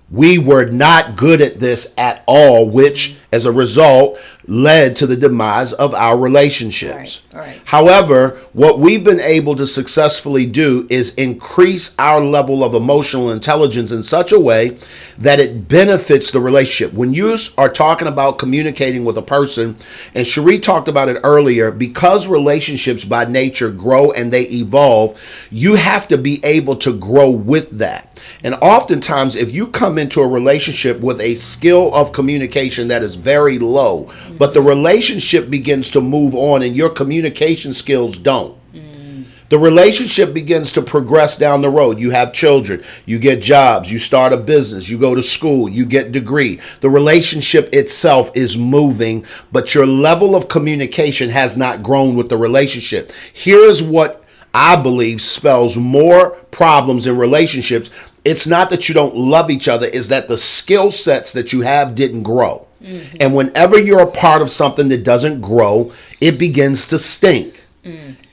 We were not good at this at all, which as a result led to the demise of our relationships. Right. However, what we've been able to successfully do is increase our level of emotional intelligence in such a way that it benefits the relationship. When you are talking about communicating with a person, and Cherie talked about it earlier, because relationships by nature grow and they evolve, you have to be able to grow with that. And oftentimes, if you come into a relationship with a skill of communication that is very low, but the relationship begins to move on and your communication skills don't, the relationship begins to progress down the road. You have children, you get jobs, you start a business, you go to school, you get degree. The relationship itself is moving, but your level of communication has not grown with the relationship. Here is what I believe spells more problems in relationships. It's not that you don't love each other, it's that the skill sets that you have didn't grow. And whenever you're a part of something that doesn't grow, it begins to stink.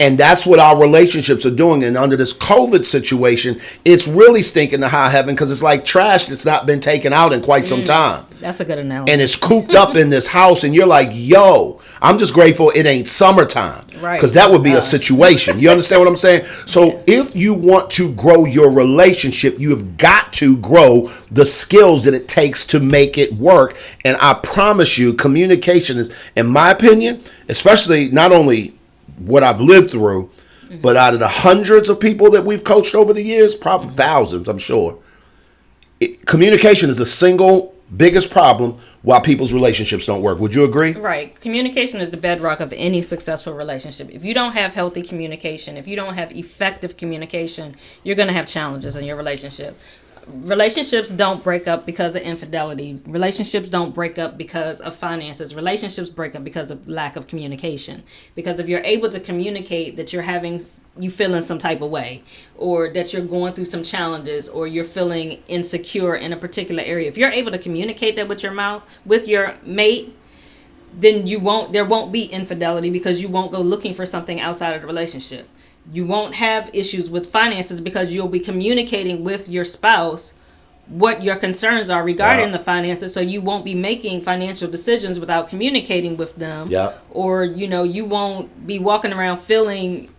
And that's what our relationships are doing. And under this COVID situation, it's really stinking to high heaven because it's like trash that's not been taken out in quite some time. That's a good analogy. And it's cooped up in this house, and you're like, yo, I'm just grateful it ain't summertime. Right. Because that would be a situation. You understand what I'm saying? So if you want to grow your relationship, you have got to grow the skills that it takes to make it work. And I promise you, communication is, in my opinion, especially not only what I've lived through, but out of the hundreds of people that we've coached over the years, probably thousands, I'm sure, communication is the single biggest problem why people's relationships don't work. Would you agree? Right. Communication is the bedrock of any successful relationship. If you don't have healthy communication, if you don't have effective communication, you're going to have challenges in your relationship. Relationships don't break up because of infidelity. Relationships don't break up because of finances. Relationships break up because of lack of communication. Because if you're able to communicate that you feeling some type of way, or that you're going through some challenges, or you're feeling insecure in a particular area, if you're able to communicate that with your mate, then there won't be infidelity because you won't go looking for something outside of the relationship. You won't have issues with finances because you'll be communicating with your spouse what your concerns are regarding the finances, so you won't be making financial decisions without communicating with them. Or you won't be walking around feeling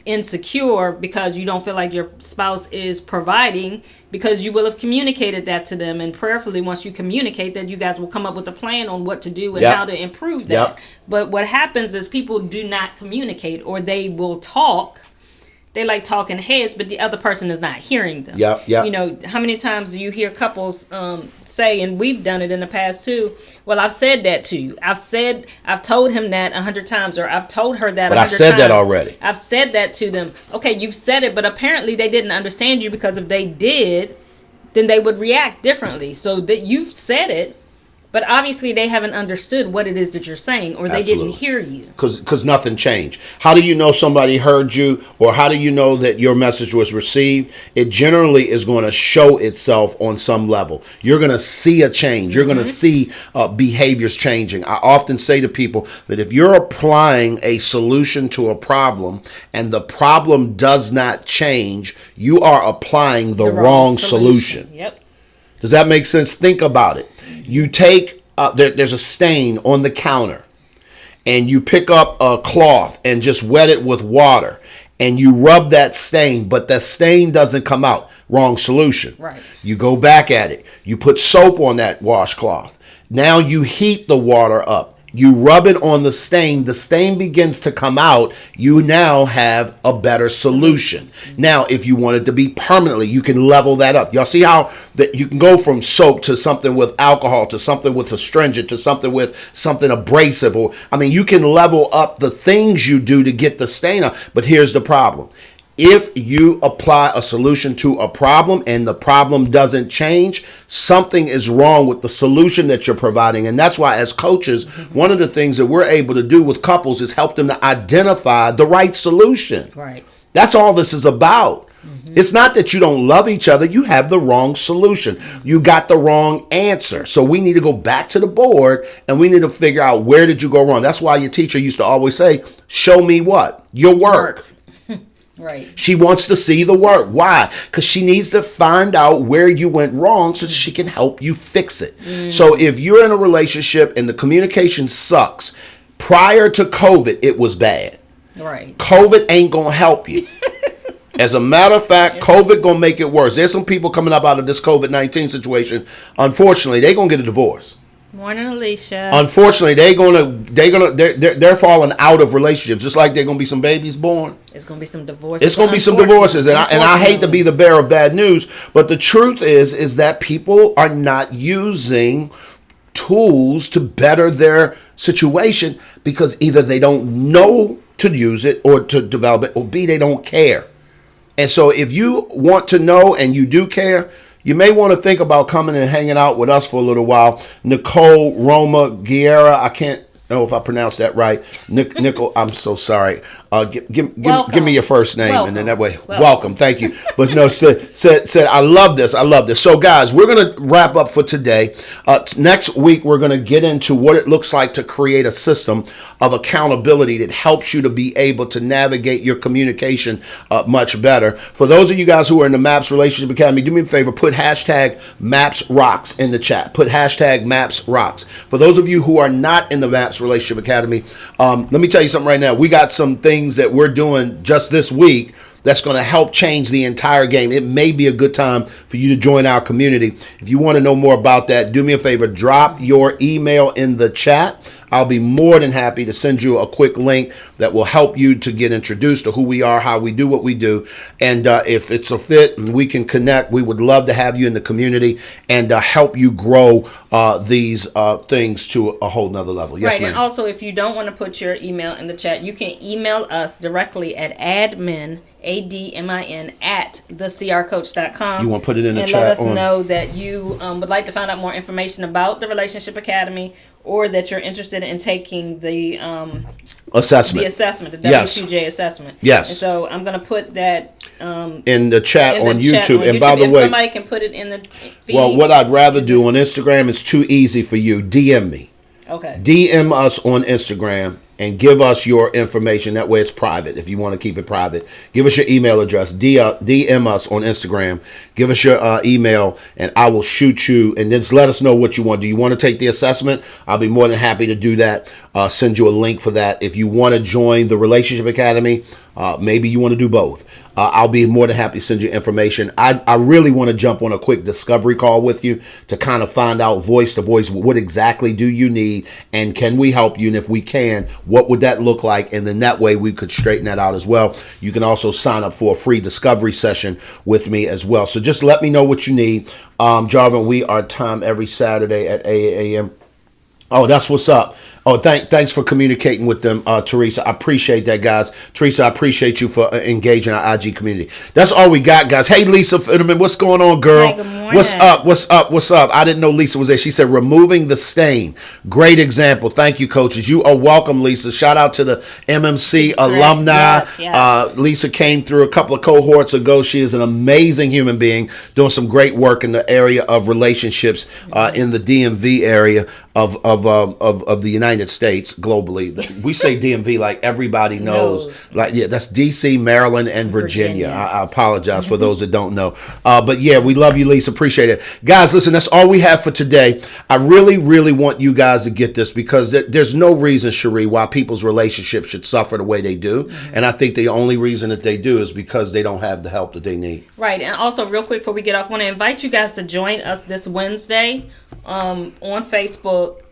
insecure because you don't feel like your spouse is providing, because you will have communicated that to them, and prayerfully once you communicate that, you guys will come up with a plan on what to do and how to improve that. But what happens is people do not communicate, or they will talk. They like talking heads, but the other person is not hearing them. How many times do you hear couples say, and we've done it in the past too, well, I've said that to you. I've told him that 100 times, or I've told her that 100 times. But I said that already. I've said that to them. Okay, you've said it, but apparently they didn't understand you, because if they did, then they would react differently. So that you've said it, but obviously they haven't understood what it is that you're saying, or they didn't hear you. Because nothing changed. How do you know somebody heard you, or how do you know that your message was received? It generally is going to show itself on some level. You're going to see a change. You're going to see behaviors changing. I often say to people that if you're applying a solution to a problem and the problem does not change, you are applying the wrong solution. Does that make sense? Think about it. You take, there's a stain on the counter, and you pick up a cloth and just wet it with water, and you rub that stain, but that stain doesn't come out. Wrong solution. You go back at it. You put soap on that washcloth. Now you heat the water up. You rub it on the stain begins to come out. You now have a better solution. Now, if you want it to be permanently, you can level that up. Y'all see how that you can go from soap to something with alcohol, to something with astringent, to something with something abrasive, or you can level up the things you do to get the stain out. But here's the problem. If you apply a solution to a problem and the problem doesn't change, something is wrong with the solution that you're providing. And that's why, as coaches, one of the things that we're able to do with couples is help them to identify the right solution. That's all this is about. It's not that you don't love each other. You have the wrong solution. You got the wrong answer. So we need to go back to the board, and we need to figure out, where did you go wrong? That's why your teacher used to always say, show me what? Your work. She wants to see the work. Why? Because she needs to find out where you went wrong so she can help you fix it. So if you're in a relationship and the communication sucks, prior to COVID, it was bad. COVID ain't going to help you. As a matter of fact, COVID going to make it worse. There's some people coming up out of this COVID-19 situation. Unfortunately, they're going to get a divorce. Morning, Alicia. Unfortunately, they're falling out of relationships, just like they're gonna be some babies born. It's gonna be some divorces. It's gonna be some divorces, and I hate to be the bearer of bad news, but the truth is that people are not using tools to better their situation because either they don't know to use it or to develop it, or B, they don't care. And so, if you want to know and you do care, you may want to think about coming and hanging out with us for a little while. Nicole Roma Guerra, I can't know if I pronounced that right. Nicole, I'm so sorry. Give me your first name, and then that way, welcome. Thank you. But no, said, I love this. So guys, we're going to wrap up for today. Next week, we're going to get into what it looks like to create a system of accountability that helps you to be able to navigate your communication much better. For those of you guys who are in the MAPS Relationship Academy, do me a favor, put hashtag MAPS Rocks in the chat. Put hashtag MAPS Rocks. For those of you who are not in the MAPS Relationship Academy, let me tell you something right now. We got some things that we're doing just this week that's going to help change the entire game. It may be a good time for you to join our community. If you want to know more about that, do me a favor, drop your email in the chat. I'll be more than happy to send you a quick link that will help you to get introduced to who we are, how we do what we do. And if it's a fit and we can connect, we would love to have you in the community and help you grow these things to a whole nother level. Yes, ma'am. And also, if you don't want to put your email in the chat, you can email us directly at admin, ADMIN, at thecrcoach.com. You want to put it in the chat? And let us know that you would like to find out more information about the Relationship Academy, or that you're interested in taking the assessment, the WQJ assessment. Yes. And so I'm going to put that in the chat on YouTube. And by the way, somebody can put it in the feed. Well, what I'd rather do on Instagram is too easy for you. DM me. Okay. DM us on Instagram and give us your information. That way it's private. If you want to keep it private, give us your email address. DM us on Instagram. Give us your email, and I will shoot you. And then just let us know what you want. Do you want to take the assessment? I'll be more than happy to do that. Send you a link for that. If you want to join the Relationship Academy, maybe you want to do both. I'll be more than happy to send you information. I really want to jump on a quick discovery call with you to kind of find out voice to voice, what exactly do you need, and can we help you? And if we can, what would that look like? And then that way we could straighten that out as well. You can also sign up for a free discovery session with me as well. So just let me know what you need. Jarvin, we are time every Saturday at 8 a.m. Oh, that's what's up. Oh, thanks for communicating with them, Teresa. I appreciate that, guys. Teresa, I appreciate you for engaging our IG community. That's all we got, guys. Hey, Lisa Fitterman, what's going on, girl? Hey, good morning. What's up? What's up? What's up? I didn't know Lisa was there. She said, removing the stain. Great example. Thank you, coaches. You are welcome, Lisa. Shout out to the MMC alumni. Yes. Lisa came through a couple of cohorts ago. She is an amazing human being doing some great work in the area of relationships in the DMV area of the United States globally. We say DMV like everybody knows. Like, yeah, that's DC, Maryland, and Virginia. I apologize for those that don't know. But yeah, we love you, Lisa. Appreciate it. Guys, listen, that's all we have for today. I really, really want you guys to get this because there's no reason, Cherie, why people's relationships should suffer the way they do. And I think the only reason that they do is because they don't have the help that they need. Right. And also, real quick before we get off, I want to invite you guys to join us this Wednesday on Facebook.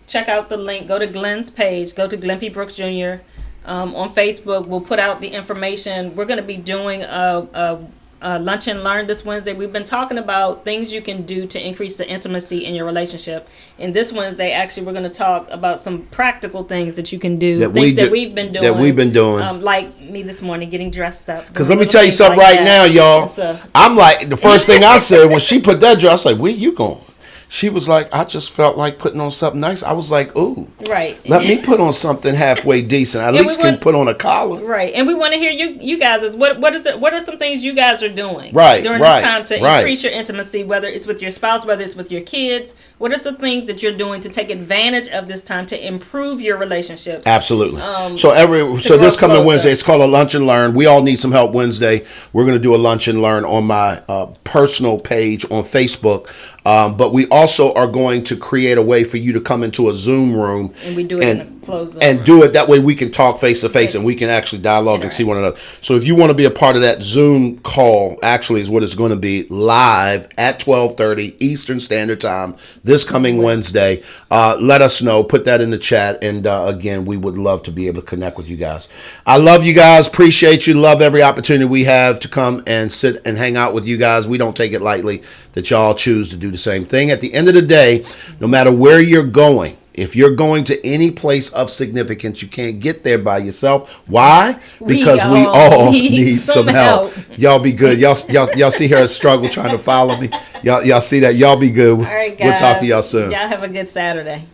Check out the link. Go to Glenn's page. Go to Glenn P. Brooks Jr. On Facebook. We'll put out the information. We're going to be doing a lunch and learn this Wednesday. We've been talking about things you can do to increase the intimacy in your relationship. And this Wednesday, actually, we're going to talk about some practical things that you can do. That we've been doing. Like me this morning, getting dressed up. Because let me tell you something like now, y'all. I'm like, the first thing I said when she put that dress, I was like, where you going? She was like, I just felt like putting on something nice. I was like, ooh. Right. Let me put on something halfway decent. At least can put on a collar. Right. And we want to hear you guys. What are some things you guys are doing during this time to increase your intimacy, whether it's with your spouse, whether it's with your kids? What are some things that you're doing to take advantage of this time to improve your relationships? Absolutely. So this coming Wednesday, it's called a lunch and learn. We all need some help Wednesday. We're going to do a lunch and learn on my personal page on Facebook. But we also are going to create a way for you to come into a Zoom room. And we do it in a closed Zoom room. Do it that way we can talk face to face and we can actually dialogue and see one another. So if you want to be a part of that Zoom call, actually is what it's going to be, live at 12:30 Eastern Standard Time this coming Wednesday. Let us know. Put that in the chat. And again, we would love to be able to connect with you guys. I love you guys. Appreciate you. Love every opportunity we have to come and sit and hang out with you guys. We don't take it lightly that y'all choose to do the same thing. At the end of the day, no matter where you're going, if you're going to any place of significance, you can't get there by yourself. Why? Because we all need some help. Y'all be good. Y'all see her struggle trying to follow me. Y'all see that? Y'all be good. All right, guys. We'll talk to y'all soon. Y'all have a good Saturday.